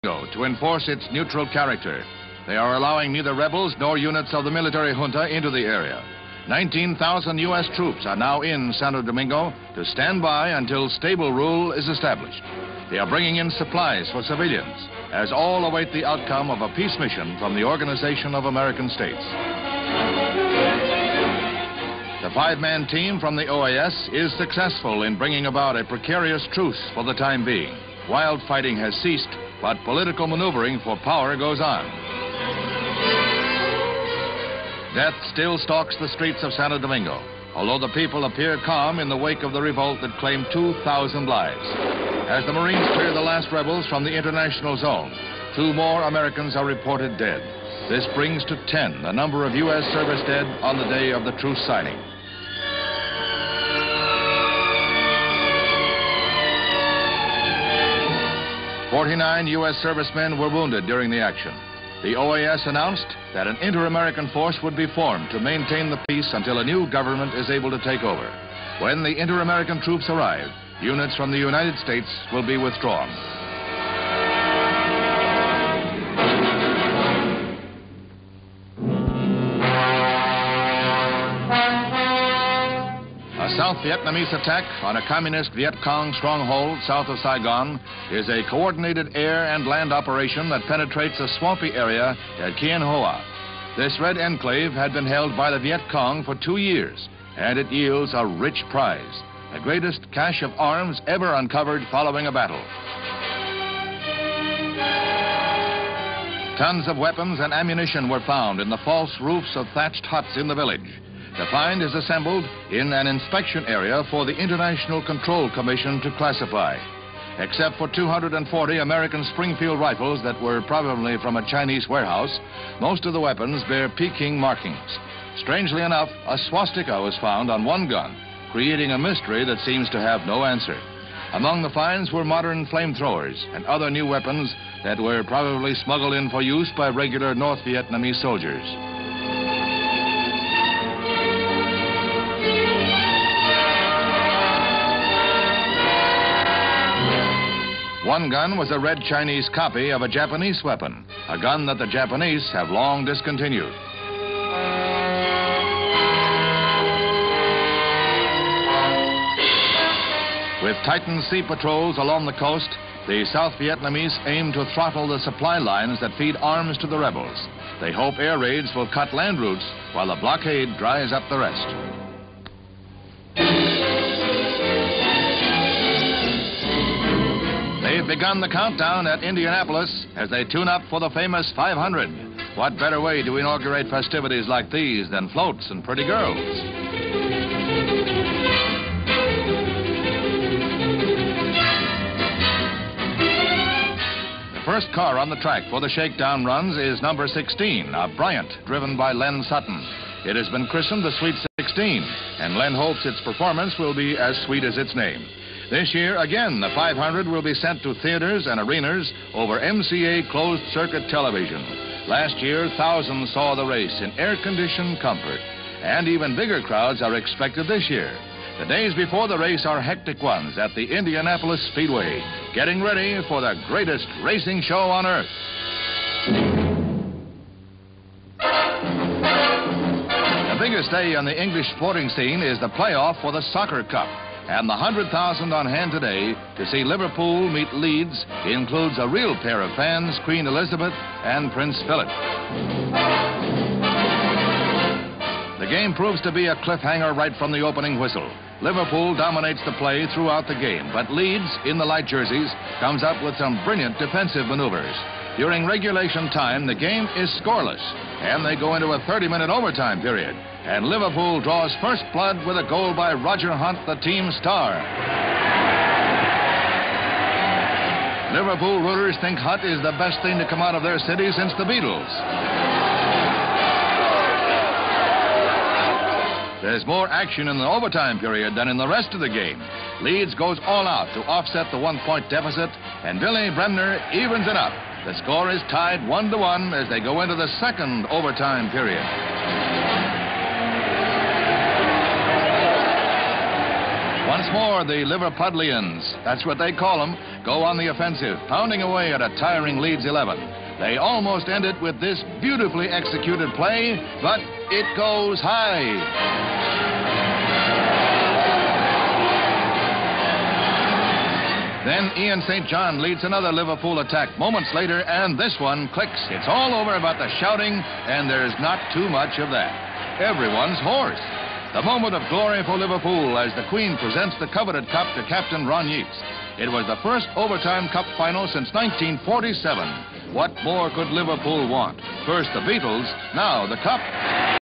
to enforce its neutral character. They are allowing neither rebels nor units of the military junta into the area. 19,000 U.S. troops are now in Santo Domingo to stand by until stable rule is established. They are bringing in supplies for civilians, as all await the outcome of a peace mission from the Organization of American States. The five-man team from the OAS is successful in bringing about a precarious truce for the time being. Wild fighting has ceased, but political maneuvering for power goes on. Death still stalks the streets of Santo Domingo, although the people appear calm in the wake of the revolt that claimed 2,000 lives. As the Marines clear the last rebels from the international zone, 2 more Americans are reported dead. This brings to 10 the number of U.S. service dead on the day of the truce signing. "49 U.S. servicemen were wounded during the action. The OAS announced that an inter-American force would be formed to maintain the peace until a new government is able to take over. When the inter-American troops arrive, units from the United States will be withdrawn." A South Vietnamese attack on a communist Viet Cong stronghold south of Saigon is a coordinated air and land operation that penetrates a swampy area at Kien Hoa. This red enclave had been held by the Viet Cong for 2 years, and it yields a rich prize, the greatest cache of arms ever uncovered following a battle. Tons of weapons and ammunition were found in the false roofs of thatched huts in the village. The find is assembled in an inspection area for the International Control Commission to classify. Except for 240 American Springfield rifles that were probably from a Chinese warehouse, most of the weapons bear Peking markings. Strangely enough, a swastika was found on one gun, creating a mystery that seems to have no answer. Among the finds were modern flamethrowers and other new weapons that were probably smuggled in for use by regular North Vietnamese soldiers. One gun was a red Chinese copy of a Japanese weapon, a gun that the Japanese have long discontinued. With tightened sea patrols along the coast, the South Vietnamese aim to throttle the supply lines that feed arms to the rebels. They hope air raids will cut land routes while the blockade dries up the rest. They've begun the countdown at Indianapolis as they tune up for the famous 500. What better way to inaugurate festivities like these than floats and pretty girls? The first car on the track for the shakedown runs is number 16, a Bryant, driven by Len Sutton. It has been christened the Sweet 16, and Len hopes its performance will be as sweet as its name. This year, again, the 500 will be sent to theaters and arenas over MCA closed-circuit television. Last year, thousands saw the race in air-conditioned comfort, and even bigger crowds are expected this year. The days before the race are hectic ones at the Indianapolis Speedway, getting ready for the greatest racing show on earth. The biggest day on the English sporting scene is the playoff for the Soccer Cup. And the 100,000 on hand today to see Liverpool meet Leeds includes a real pair of fans, Queen Elizabeth and Prince Philip. The game proves to be a cliffhanger right from the opening whistle. Liverpool dominates the play throughout the game, but Leeds, in the light jerseys, comes up with some brilliant defensive maneuvers. During regulation time, the game is scoreless, and they go into a 30-minute overtime period. And Liverpool draws first blood with a goal by Roger Hunt, the team star. Liverpool rooters think Hunt is the best thing to come out of their city since the Beatles. There's more action in the overtime period than in the rest of the game. Leeds goes all out to offset the 1-point deficit, and Billy Bremner evens it up. The score is tied 1-1 as they go into the second overtime period. Once more, the Liverpudlians, that's what they call them, go on the offensive, pounding away at a tiring Leeds 11. They almost end it with this beautifully executed play, but it goes high. Then Ian St. John leads another Liverpool attack moments later, and this one clicks. It's all over about the shouting, and there's not too much of that. Everyone's hoarse. The moment of glory for Liverpool as the Queen presents the coveted cup to Captain Ron Yeats. It was the first overtime cup final since 1947. What more could Liverpool want? First the Beatles, now the cup.